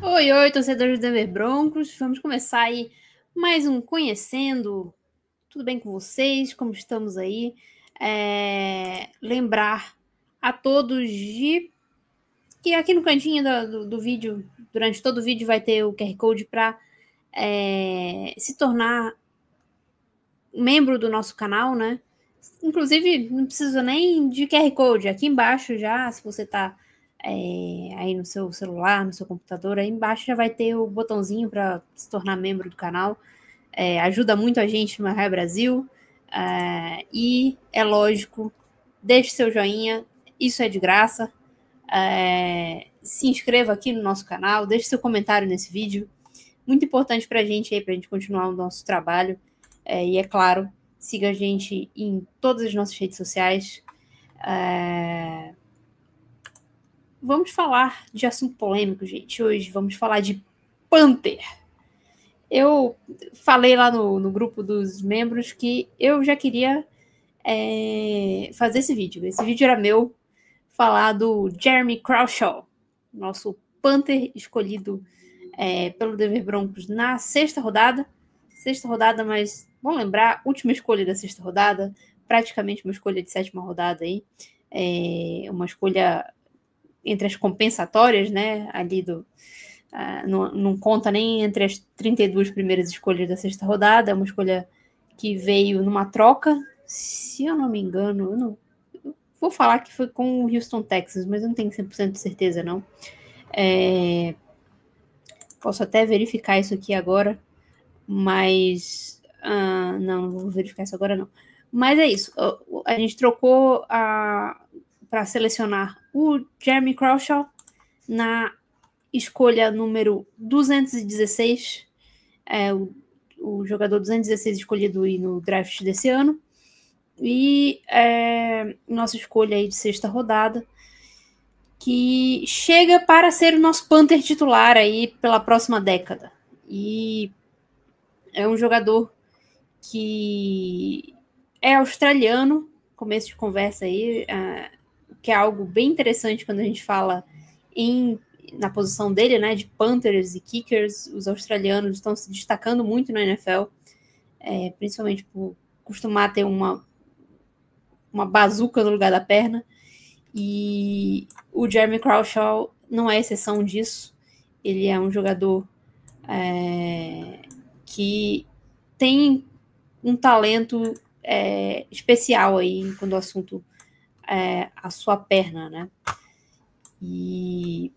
Oi, torcedores do Denver Broncos. Vamos começar aí mais um Conhecendo. Tudo bem com vocês? Como estamos aí? Lembrar a todos de que aqui no cantinho do vídeo, durante todo o vídeo, vai ter o QR Code para se tornar membro do nosso canal, né? Inclusive, não precisa nem de QR Code. Aqui embaixo já, se você está aí no seu celular, no seu computador, aí embaixo já vai ter o botãozinho para se tornar membro do canal. Ajuda muito a gente no Arraia Brasil. E é lógico, deixe seu joinha, isso é de graça. Se inscreva aqui no nosso canal, deixe seu comentário nesse vídeo. Muito importante para a gente continuar o nosso trabalho. E é claro, siga a gente em todas as nossas redes sociais. Vamos falar de assunto polêmico, gente. Hoje vamos falar de Panther. Eu falei lá no grupo dos membros que eu já queria fazer esse vídeo. Esse vídeo era meu, falar do Jeremy Crawshaw, nosso Panther escolhido pelo Denver Broncos na sexta rodada, mas vamos lembrar, última escolha da sexta rodada, praticamente uma escolha de sétima rodada aí, uma escolha entre as compensatórias, né, ali não conta nem entre as 32 primeiras escolhas da sexta rodada, é uma escolha que veio numa troca, se eu não me engano, eu vou falar que foi com o Houston Texans, mas eu não tenho 100% de certeza, não. Posso até verificar isso aqui agora, mas não vou verificar isso agora, não. Mas é isso, a gente trocou para selecionar o Jeremy Crawshaw na escolha número 216, o jogador 216 escolhido no draft desse ano, e nossa escolha aí de sexta rodada, que chega para ser o nosso Panther titular aí pela próxima década. E é um jogador que é australiano, começo de conversa aí, que é algo bem interessante quando a gente fala na posição dele, né, de Panthers e Kickers. Os australianos estão se destacando muito na NFL, principalmente por costumar ter uma bazuca no lugar da perna, e o Jeremy Crawshaw não é exceção disso. Ele é um jogador que tem um talento especial aí quando o assunto é a sua perna, né? E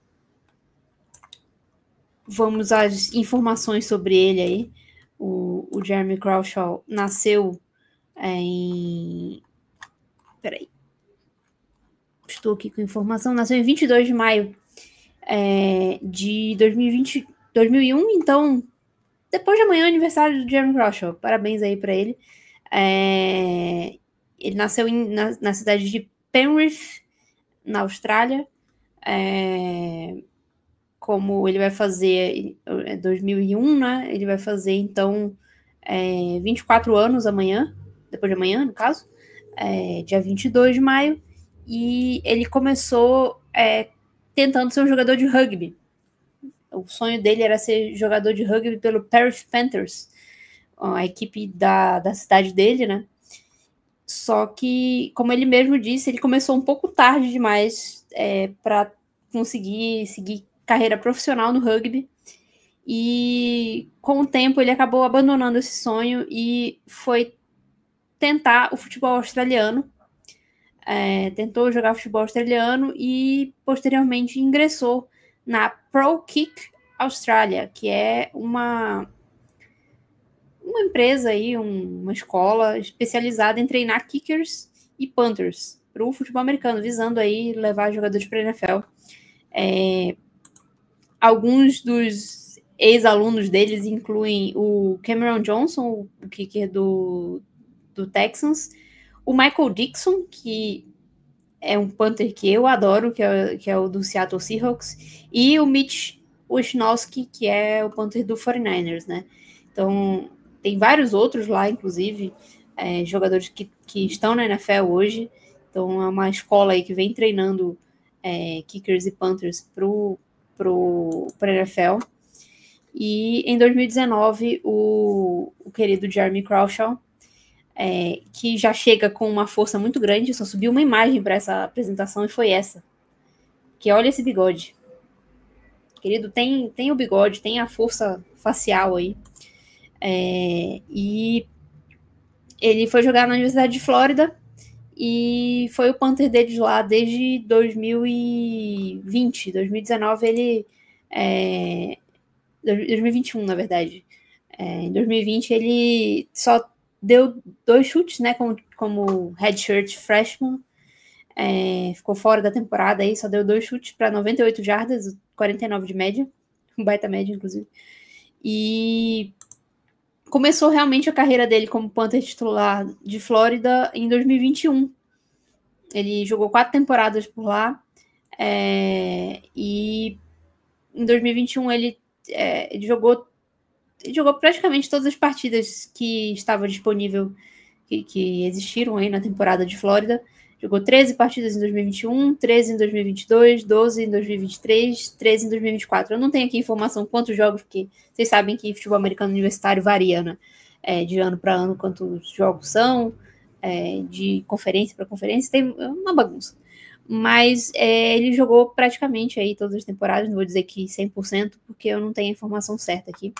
vamos às informações sobre ele aí. O Jeremy Crawshaw nasceu Peraí. Estou aqui com informação. Nasceu em 22 de maio de 2001, então depois de amanhã é aniversário do Jeremy Crawshaw. Parabéns aí para ele. Ele nasceu na cidade de Penrith, na Austrália. Como ele vai fazer 2001, né? Ele vai fazer, então, 24 anos amanhã, depois de amanhã, no caso, dia 22 de maio, e ele começou tentando ser um jogador de rugby. O sonho dele era ser jogador de rugby pelo Penrith Panthers, a equipe da cidade dele, né? Só que, como ele mesmo disse, ele começou um pouco tarde demais para conseguir seguir carreira profissional no rugby, e com o tempo ele acabou abandonando esse sonho e foi tentar o futebol australiano. Tentou jogar futebol australiano e posteriormente ingressou na Pro Kick Australia, que é uma empresa aí, uma escola especializada em treinar kickers e punters para o futebol americano, visando aí levar jogadores para a NFL. Alguns dos ex-alunos deles incluem o Cameron Johnson, o kicker do Texans, o Michael Dixon, que é um punter que eu adoro, que é o do Seattle Seahawks, e o Mitch Wisnowski, que é o punter do 49ers, né? Então, tem vários outros lá, inclusive, jogadores que estão na NFL hoje. Então, é uma escola aí que vem treinando kickers e punters para a NFL. E em 2019, o querido Jeremy Crawshaw, que já chega com uma força muito grande, só subiu uma imagem para essa apresentação e foi essa. Que olha esse bigode. Querido, tem o bigode, tem a força facial aí. E ele foi jogar na Universidade de Flórida e foi o punter deles lá desde 2020. 2019 ele... 2021, na verdade. Em 2020 ele só deu 2 chutes, né, como redshirt freshman. Ficou fora da temporada aí, só deu 2 chutes para 98 jardas, 49 de média, um baita média, inclusive. E começou realmente a carreira dele como punter titular de Flórida em 2021. Ele jogou 4 temporadas por lá, e em 2021 ele jogou praticamente todas as partidas que estavam disponíveis, que existiram aí na temporada de Flórida. Jogou 13 partidas em 2021, 13 em 2022, 12 em 2023, 13 em 2024. Eu não tenho aqui informação quantos jogos, porque vocês sabem que futebol americano universitário varia, né? De ano para ano, quantos jogos são, de conferência para conferência, tem uma bagunça. Mas ele jogou praticamente aí todas as temporadas, não vou dizer que 100%, porque eu não tenho a informação certa aqui.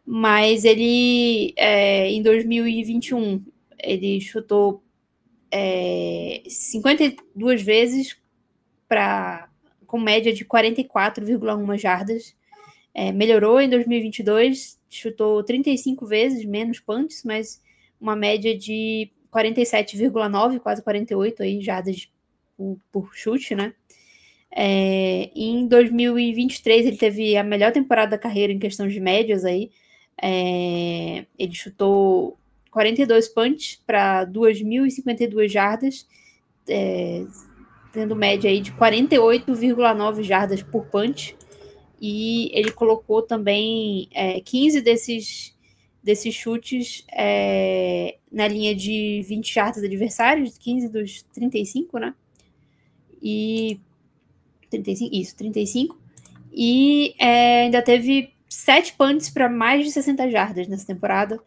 Mas ele, em 2021, ele chutou 52 vezes com média de 44,1 jardas. Melhorou em 2022, chutou 35 vezes, menos punts, mas uma média de 47,9, quase 48 aí, jardas por chute, né? Em 2023 ele teve a melhor temporada da carreira em questão de médias aí. Ele chutou 42 punts para 2.052 jardas, tendo média aí de 48,9 jardas por punch. E ele colocou também 15 desses chutes na linha de 20 jardas adversários, 15 dos 35, né? E 35, isso, 35. E ainda teve 7 punts para mais de 60 jardas nessa temporada.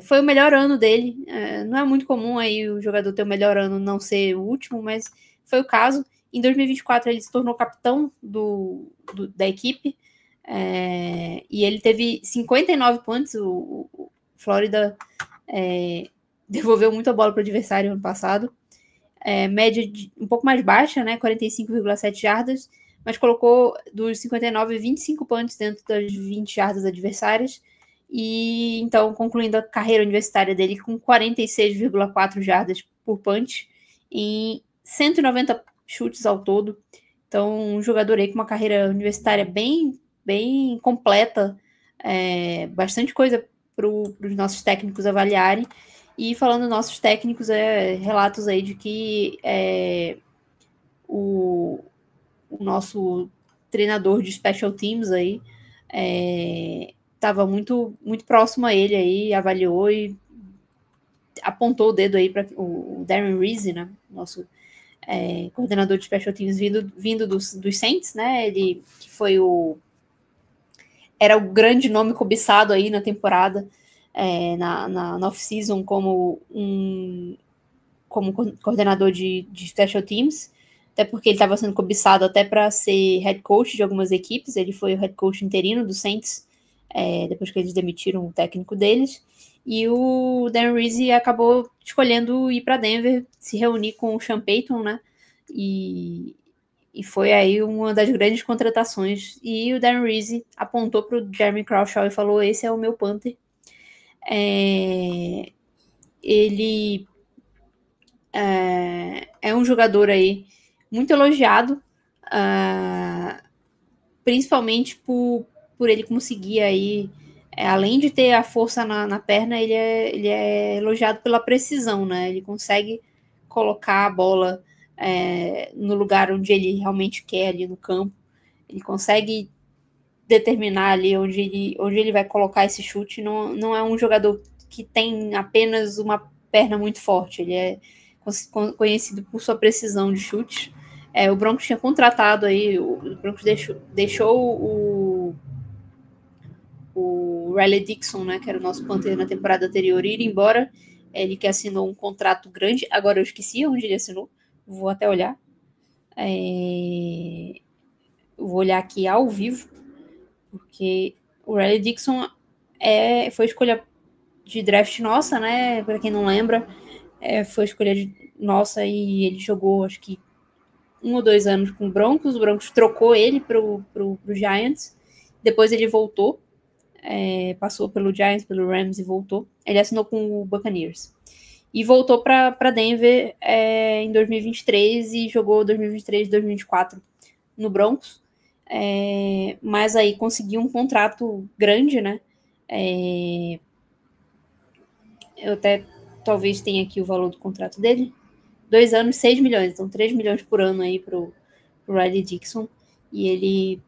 Foi o melhor ano dele. Não é muito comum aí o jogador ter o melhor ano não ser o último, mas foi o caso. Em 2024 ele se tornou capitão da equipe, e ele teve 59 punts. O Flórida devolveu muita bola para o adversário ano passado. Média um pouco mais baixa, né, 45,7 jardas, mas colocou dos 59 25 punts dentro das 20 jardas adversárias. E então concluindo a carreira universitária dele com 46,4 jardas por punch em 190 chutes ao todo. Então um jogador aí com uma carreira universitária bem, bem completa, bastante coisa para os nossos técnicos avaliarem. E falando nossos técnicos, relatos aí de que o nosso treinador de special teams aí estava muito, muito próximo a ele aí, avaliou e apontou o dedo aí para o Darren Reese, né, nosso coordenador de special teams vindo dos Saints, né, ele que era o grande nome cobiçado aí na temporada, na off-season como coordenador de special teams, até porque ele estava sendo cobiçado até para ser head coach de algumas equipes. Ele foi o head coach interino do Saints, depois que eles demitiram o técnico deles. E o Dan Reese acabou escolhendo ir para Denver, se reunir com o Sean Payton, né? E foi aí uma das grandes contratações. E o Dan Reese apontou para o Jeremy Crawshaw e falou: esse é o meu punter. Ele é um jogador aí muito elogiado, principalmente por ele conseguir aí, além de ter a força na perna, ele é elogiado pela precisão, né? Ele consegue colocar a bola no lugar onde ele realmente quer, ali no campo. Ele consegue determinar ali onde ele vai colocar esse chute. Não é um jogador que tem apenas uma perna muito forte. Ele é conhecido por sua precisão de chute. O Broncos tinha contratado aí, o Broncos deixou o Riley Dixon, né, que era o nosso punter na temporada anterior, ir embora. Ele que assinou um contrato grande. Agora eu esqueci onde ele assinou. Vou até olhar. Vou olhar aqui ao vivo, porque o Riley Dixon foi escolha de draft nossa, né? Para quem não lembra, foi escolha nossa e ele jogou, acho que 1 ou 2 anos com o Broncos. O Broncos trocou ele pro Giants. Depois ele voltou, passou pelo Giants, pelo Rams e voltou. Ele assinou com o Buccaneers. E voltou para Denver em 2023 e jogou 2023 e 2024 no Broncos. Mas aí conseguiu um contrato grande, né? Eu até talvez tenha aqui o valor do contrato dele. 2 anos, 6 milhões. Então 3 milhões por ano aí pro Riley Dixon. E ele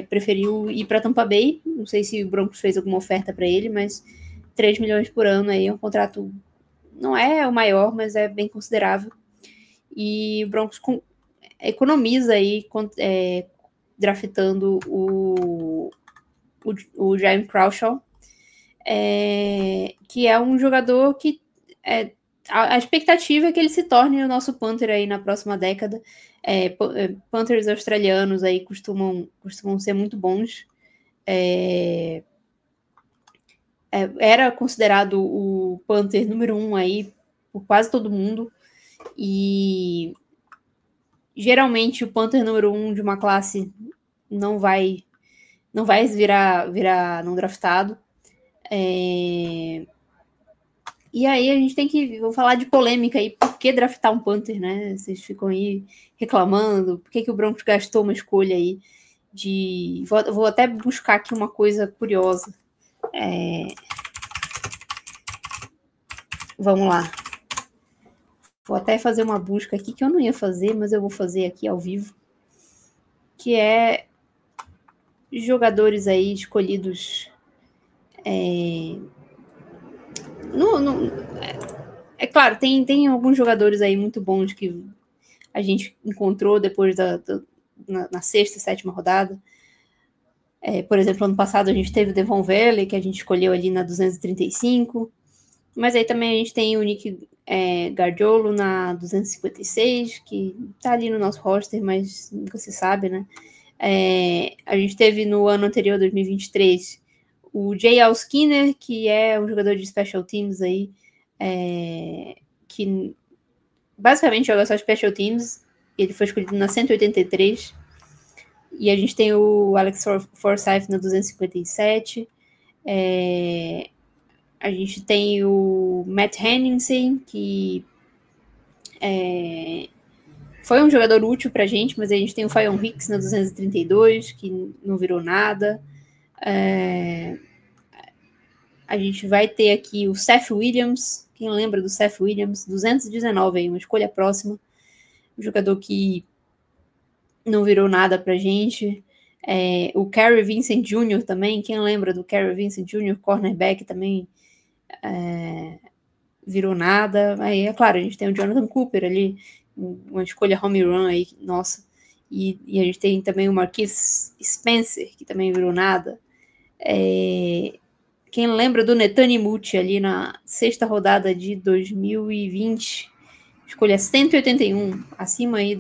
preferiu ir para Tampa Bay. Não sei se o Broncos fez alguma oferta para ele, mas 3 milhões por ano aí é um contrato, não é o maior, mas é bem considerável. E o Broncos economiza aí draftando o Jaime Crawshaw, que é um jogador que a expectativa é que ele se torne o nosso punter aí na próxima década. Punters australianos aí costumam ser muito bons. Era considerado o punter número 1 aí por quase todo mundo. E geralmente o punter número 1 de uma classe não vai virar não draftado. E aí a gente tem que... Vou falar de polêmica aí. Por que draftar um punter, né? Vocês ficam aí reclamando. Por que o Broncos gastou uma escolha aí de... Vou até buscar aqui uma coisa curiosa. Vamos lá. Vou até fazer uma busca aqui que eu não ia fazer, mas eu vou fazer aqui ao vivo. Que é jogadores aí escolhidos... claro, tem alguns jogadores aí muito bons que a gente encontrou depois na sexta, sétima rodada. Por exemplo, ano passado a gente teve o Devon Valley, que a gente escolheu ali na 235. Mas aí também a gente tem o Nick Gargiolo na 256, que tá ali no nosso roster, mas nunca se sabe, né? A gente teve no ano anterior, 2023, o J.L. Skinner, que é um jogador de special teams aí, que basicamente joga só special teams. Ele foi escolhido na 183. E a gente tem o Alex Forsyth na 257. A gente tem o Matt Henningsen, que foi um jogador útil pra gente, mas a gente tem o Fionn Hicks na 232, que não virou nada. A gente vai ter aqui o Seth Williams. Quem lembra do Seth Williams? 219 aí, uma escolha próxima. Um jogador que não virou nada pra gente. O Kerry Vincent Jr. também. Quem lembra do Kerry Vincent Jr., cornerback, também virou nada. Aí, é claro, a gente tem o Jonathan Cooper ali, uma escolha home run aí, nossa. E a gente tem também o Marquise Spencer, que também virou nada. Quem lembra do Netani Muti ali na sexta rodada de 2020, escolha 181, acima aí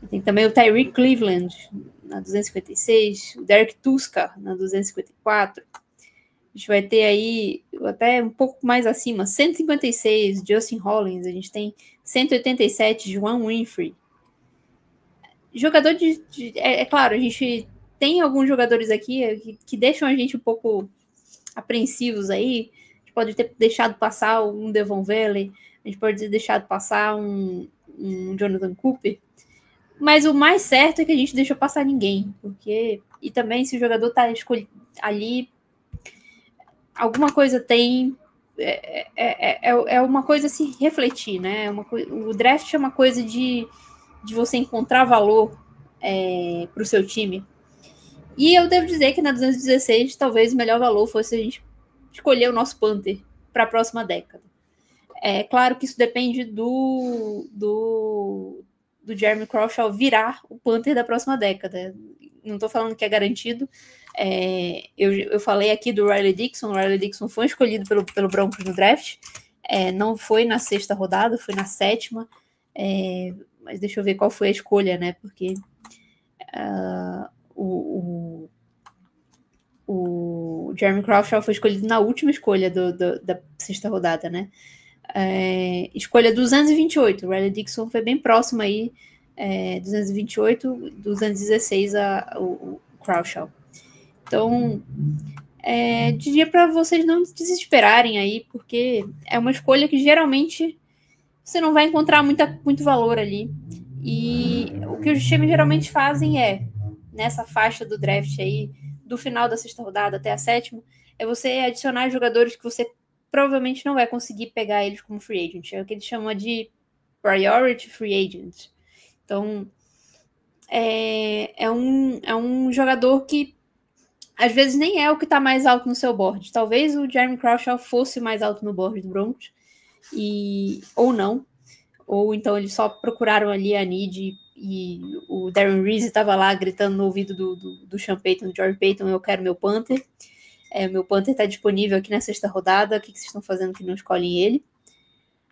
Tem também o Tyreek Cleveland na 256, o Derek Tuska na 254. A gente vai ter aí até um pouco mais acima, 156, Justin Hollins. A gente tem 187, Juan Winfrey. Jogador claro, a gente tem alguns jogadores aqui que deixam a gente um pouco apreensivos aí. A gente pode ter deixado passar um Devon Valley, a gente pode ter deixado passar um Jonathan Cooper, mas o mais certo é que a gente deixou passar ninguém, porque... E também, se o jogador tá ali, alguma coisa tem, é uma coisa a se refletir, né? O draft é uma coisa de você encontrar valor para o seu time. E eu devo dizer que na 216 talvez o melhor valor fosse a gente escolher o nosso Panther para a próxima década. É claro que isso depende do Jeremy Crawshaw virar o Panther da próxima década. Não estou falando que é garantido. Eu falei aqui do Riley Dixon. O Riley Dixon foi escolhido pelo Broncos no draft. Não foi na 6ª rodada, foi na 7ª. Mas deixa eu ver qual foi a escolha, né? Porque o Jeremy Crawshaw foi escolhido na última escolha da 6ª rodada, né? Escolha 228. O Riley Dixon foi bem próximo aí. 228, 216 o Crawshaw. Então, diria para vocês não se desesperarem aí, porque é uma escolha que geralmente você não vai encontrar muito valor ali. E o que os times geralmente fazem nessa faixa do draft aí, do final da 6ª rodada até a 7ª, é você adicionar jogadores que você provavelmente não vai conseguir pegar eles como free agent. É o que eles chamam de priority free agent. Então, é um jogador que às vezes nem é o que está mais alto no seu board. Talvez o Jeremy Crawshaw fosse mais alto no board do Broncos, ou não. Ou então eles só procuraram ali a need e o Darren Reese estava lá gritando no ouvido do Sean Payton, do George Payton, eu quero meu Panther. Meu Panther está disponível aqui na 6ª rodada, o que vocês estão fazendo que não escolhem ele?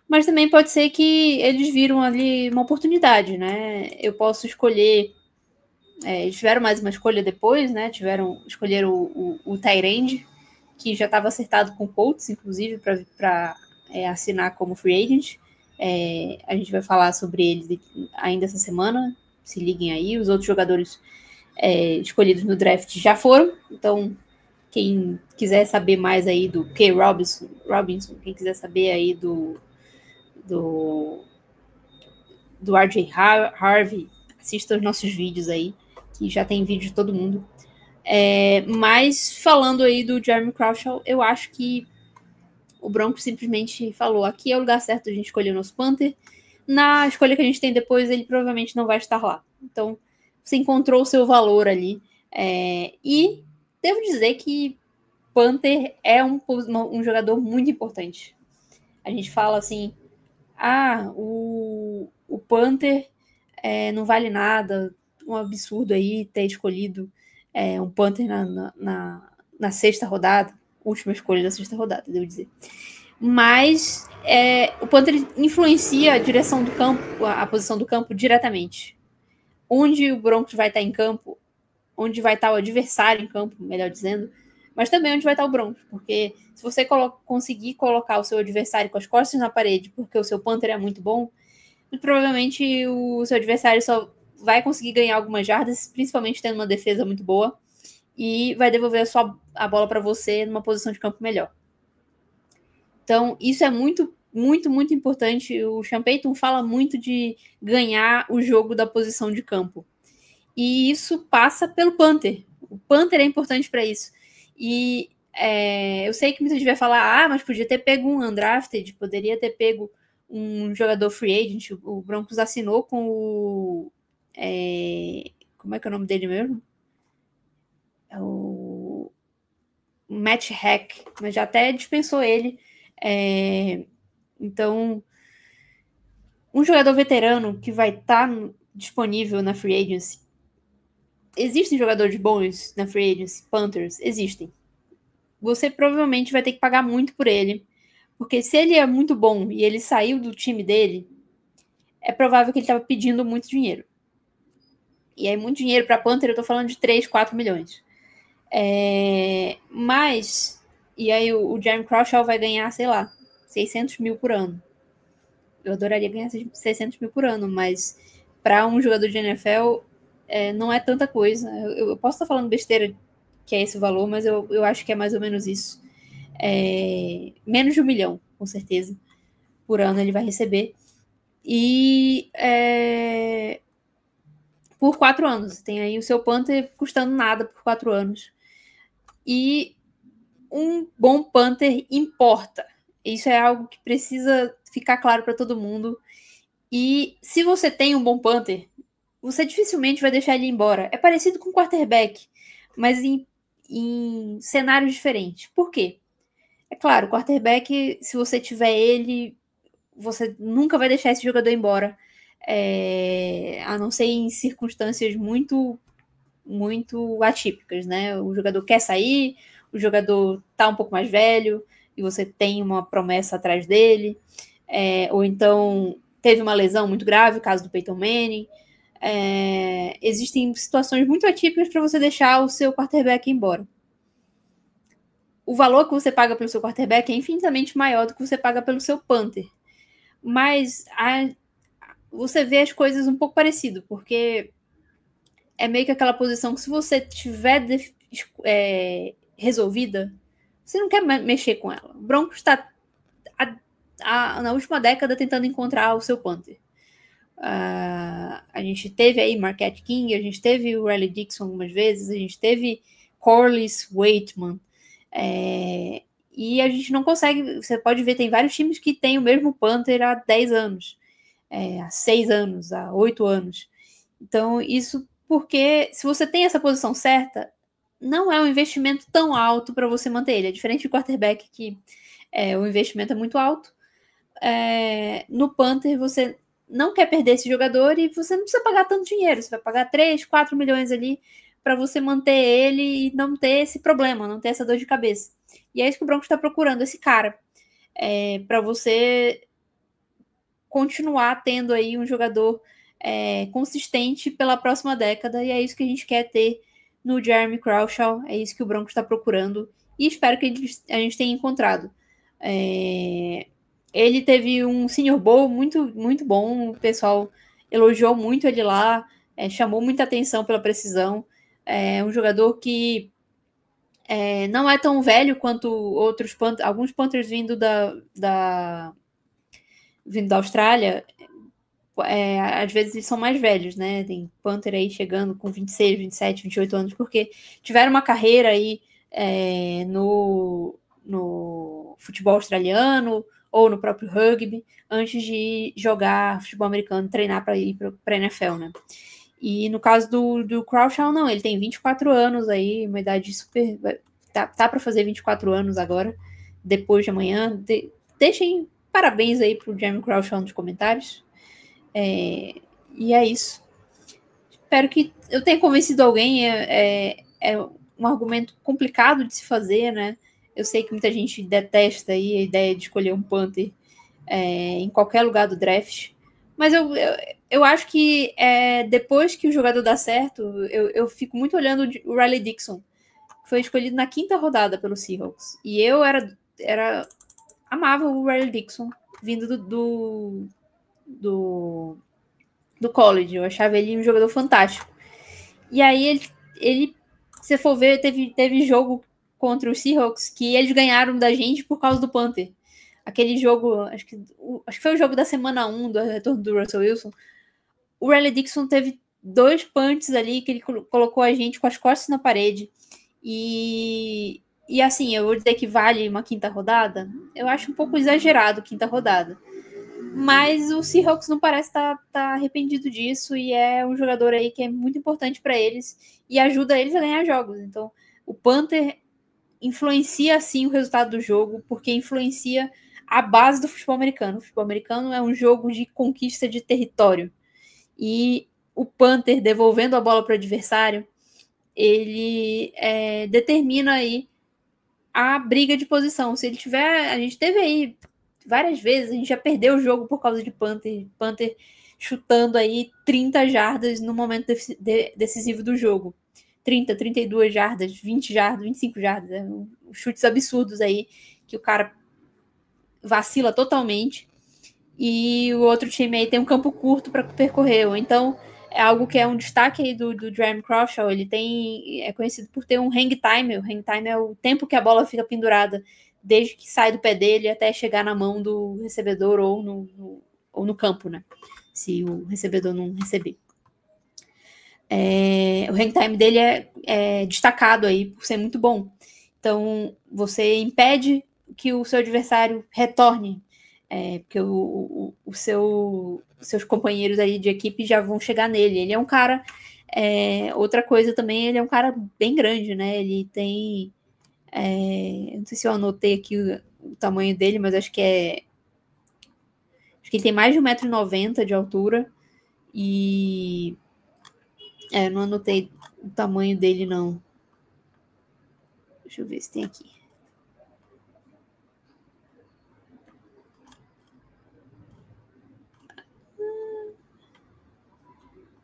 Mas também pode ser que eles viram ali uma oportunidade, né? Eu posso escolher... eles tiveram mais uma escolha depois, né? Escolheram o Tyrande, que já estava acertado com o Colts, inclusive, para assinar como free agent. A gente vai falar sobre ele ainda essa semana. Se liguem aí. Os outros jogadores escolhidos no draft já foram. Então, quem quiser saber mais aí do K. Robinson, quem quiser saber aí do RJ Harvey, assista os nossos vídeos aí, que já tem vídeo de todo mundo. Mas falando aí do Jeremy Crawshaw, eu acho que o Broncos simplesmente falou, aqui é o lugar certo de a gente escolher o nosso Panther. Na escolha que a gente tem depois, ele provavelmente não vai estar lá. Então, você encontrou o seu valor ali. E devo dizer que Panther é um jogador muito importante. A gente fala assim, o Panther não vale nada, um absurdo aí ter escolhido um Panther na 6ª rodada, última escolha da 6ª rodada, devo dizer. Mas o Panther influencia a direção do campo, a posição do campo diretamente. Onde o Broncos vai estar em campo, onde vai estar o adversário em campo, melhor dizendo, mas também onde vai estar o Broncos, porque se você conseguir colocar o seu adversário com as costas na parede, porque o seu Panther é muito bom, provavelmente o seu adversário só vai conseguir ganhar algumas jardas, principalmente tendo uma defesa muito boa, e vai devolver a bola para você numa posição de campo melhor. Então, isso é muito, muito, muito importante. O Sean Payton fala muito de ganhar o jogo da posição de campo. E isso passa pelo Panther. O Panther é importante para isso. E eu sei que muita gente vai falar, mas podia ter pego um undrafted, poderia ter pego um jogador free agent. O Broncos assinou com o... como é que é o nome dele mesmo? O Matt Hack, mas já até dispensou ele. Então, um jogador veterano que vai estar disponível na free agency. Existem jogadores bons na free agency, Panthers? Existem. Você provavelmente vai ter que pagar muito por ele, porque se ele é muito bom e ele saiu do time dele, é provável que ele estava pedindo muito dinheiro. E aí, muito dinheiro para Panther, eu tô falando de 3, 4 milhões. Mas, e aí o Jeremy Crawshaw vai ganhar, sei lá, 600 mil por ano. Eu adoraria ganhar 600 mil por ano, mas para um jogador de NFL não é tanta coisa. Eu posso estar falando besteira que é esse o valor, mas eu acho que é mais ou menos isso. Menos de 1 milhão, com certeza, por ano ele vai receber. E por 4 anos. Tem aí o seu Panther custando nada por 4 anos. E um bom Panther importa. Isso é algo que precisa ficar claro para todo mundo. E se você tem um bom punter, você dificilmente vai deixar ele embora. É parecido com o quarterback, mas em cenários diferentes. Por quê? É claro, o quarterback, se você tiver ele, você nunca vai deixar esse jogador embora. A não ser em circunstâncias muito atípicas, né? O jogador quer sair, o jogador tá um pouco mais velho e você tem uma promessa atrás dele, ou então teve uma lesão muito grave, caso do Peyton Manning. Existem situações muito atípicas para você deixar o seu quarterback embora. O valor que você paga pelo seu quarterback é infinitamente maior do que você paga pelo seu punter. Mas você vê as coisas um pouco parecido, porque é meio que aquela posição que se você tiver resolvida, você não quer mexer com ela. O Broncos está na última década tentando encontrar o seu punter. A gente teve aí Marquette King, a gente teve o Riley Dixon algumas vezes, a gente teve Corliss Waitman, e a gente não consegue, você pode ver, tem vários times que têm o mesmo punter há 10 anos, há 6 anos, há 8 anos. Então, isso porque se você tem essa posição certa, não é um investimento tão alto para você manter ele. É diferente do quarterback, que o investimento é muito alto. No punter, você não quer perder esse jogador e você não precisa pagar tanto dinheiro. Você vai pagar 3, 4 milhões ali para você manter ele e não ter esse problema, não ter essa dor de cabeça. E é isso que o Broncos está procurando, esse cara. Para você continuar tendo aí um jogador consistente pela próxima década, e é isso que a gente quer ter no Jeremy Crawshaw, é isso que o Broncos está procurando, e espero que a gente tenha encontrado. Ele teve um Senior Bowl muito, muito bom, o pessoal elogiou muito ele lá, chamou muita atenção pela precisão, é um jogador que não é tão velho quanto alguns Panthers vindo da Austrália. Às vezes eles são mais velhos, né? Tem Panther aí chegando com 26, 27, 28 anos, porque tiveram uma carreira aí no futebol australiano ou no próprio rugby, antes de jogar futebol americano, treinar para ir para a NFL, né? E no caso do Crawshaw, não, ele tem 24 anos aí, uma idade super... Tá para fazer 24 anos agora, depois de amanhã. Deixem parabéns aí pro Jeremy Crawshaw nos comentários. E é isso. Espero que eu tenha convencido alguém. É um argumento complicado de se fazer, né? Eu sei que muita gente detesta aí a ideia de escolher um punter em qualquer lugar do draft, mas eu acho que depois que o jogador dá certo, eu fico muito olhando o Riley Dixon, que foi escolhido na 5ª rodada pelo Seahawks, e eu amava o Riley Dixon vindo do college. Eu achava ele um jogador fantástico. E aí se for ver, teve jogo contra os Seahawks que eles ganharam da gente por causa do punter. Aquele jogo, acho que foi o jogo da semana 1 do retorno do Russell Wilson. O Riley Dixon teve 2 punts ali que ele colocou a gente com as costas na parede. E assim, eu vou dizer que vale uma 5ª rodada. Eu acho um pouco exagerado 5ª rodada. Mas o Seahawks não parece estar arrependido disso, e é um jogador aí que é muito importante para eles e ajuda eles a ganhar jogos. Então, o punter influencia sim o resultado do jogo, porque influencia a base do futebol americano. O futebol americano é um jogo de conquista de território, e o punter devolvendo a bola para o adversário, ele determina aí a briga de posição. Se ele tiver, a gente teve aí várias vezes, a gente já perdeu o jogo por causa de punter chutando aí 30 jardas no momento decisivo do jogo. 30, 32 jardas, 20 jardas, 25 jardas, chutes absurdos aí, que o cara vacila totalmente, e o outro time aí tem um campo curto para percorrer. Ou então, é algo que é um destaque aí do Jeremy Crawshaw, ele é conhecido por ter um hang time. O hang time é o tempo que a bola fica pendurada, desde que sai do pé dele até chegar na mão do recebedor ou no campo, né? Se o recebedor não receber. O hang time dele é destacado aí por ser muito bom. Então, você impede que o seu adversário retorne, porque seus companheiros aí de equipe já vão chegar nele. Ele é um cara... outra coisa também, ele é um cara bem grande, né? Ele tem... não sei se eu anotei aqui o tamanho dele, mas acho que ele tem mais de 1,90 m de altura. E... não anotei o tamanho dele, não. Deixa eu ver se tem aqui.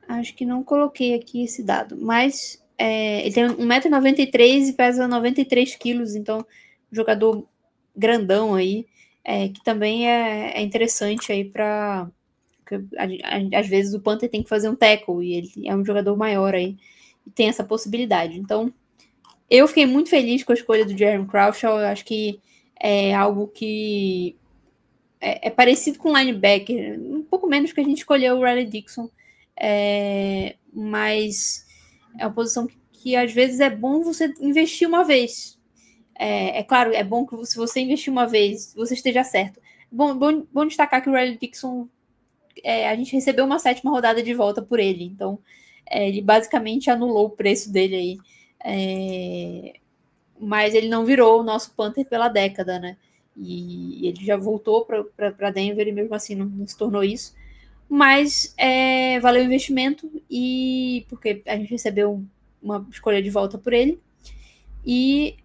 Acho que não coloquei aqui esse dado, mas ele tem 1,93 m e pesa 93 quilos, então um jogador grandão aí, que também é interessante aí para... Às vezes o Panther tem que fazer um tackle e ele é um jogador maior aí e tem essa possibilidade. Então, eu fiquei muito feliz com a escolha do Jeremy Crawshaw. Eu acho que é algo que é parecido com linebacker, um pouco menos que a gente escolheu o Riley Dixon, mas é uma posição que às vezes é bom você investir uma vez. Claro, é bom que se você investir uma vez, você esteja certo. Bom destacar que o Riley Dixon, a gente recebeu uma 7ª rodada de volta por ele, então ele basicamente anulou o preço dele aí, mas ele não virou o nosso Panther pela década, né? E ele já voltou para Denver e mesmo assim não se tornou isso. Mas valeu o investimento, e porque a gente recebeu uma escolha de volta por ele. E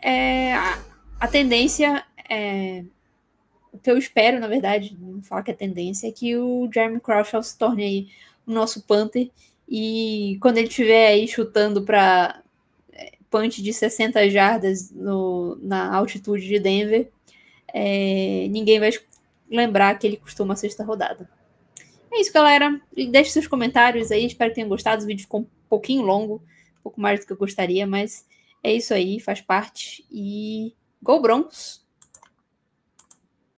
a tendência, o que eu espero, na verdade, não falar que é tendência, é que o Jeremy Crawshaw se torne aí o nosso Panther. E quando ele estiver aí chutando para punch de 60 jardas na altitude de Denver, ninguém vai lembrar que ele custou uma 6ª rodada. É isso, galera. Deixe seus comentários aí. Espero que tenham gostado. O vídeo ficou um pouquinho longo, um pouco mais do que eu gostaria, mas é isso aí, faz parte. E Go Broncos!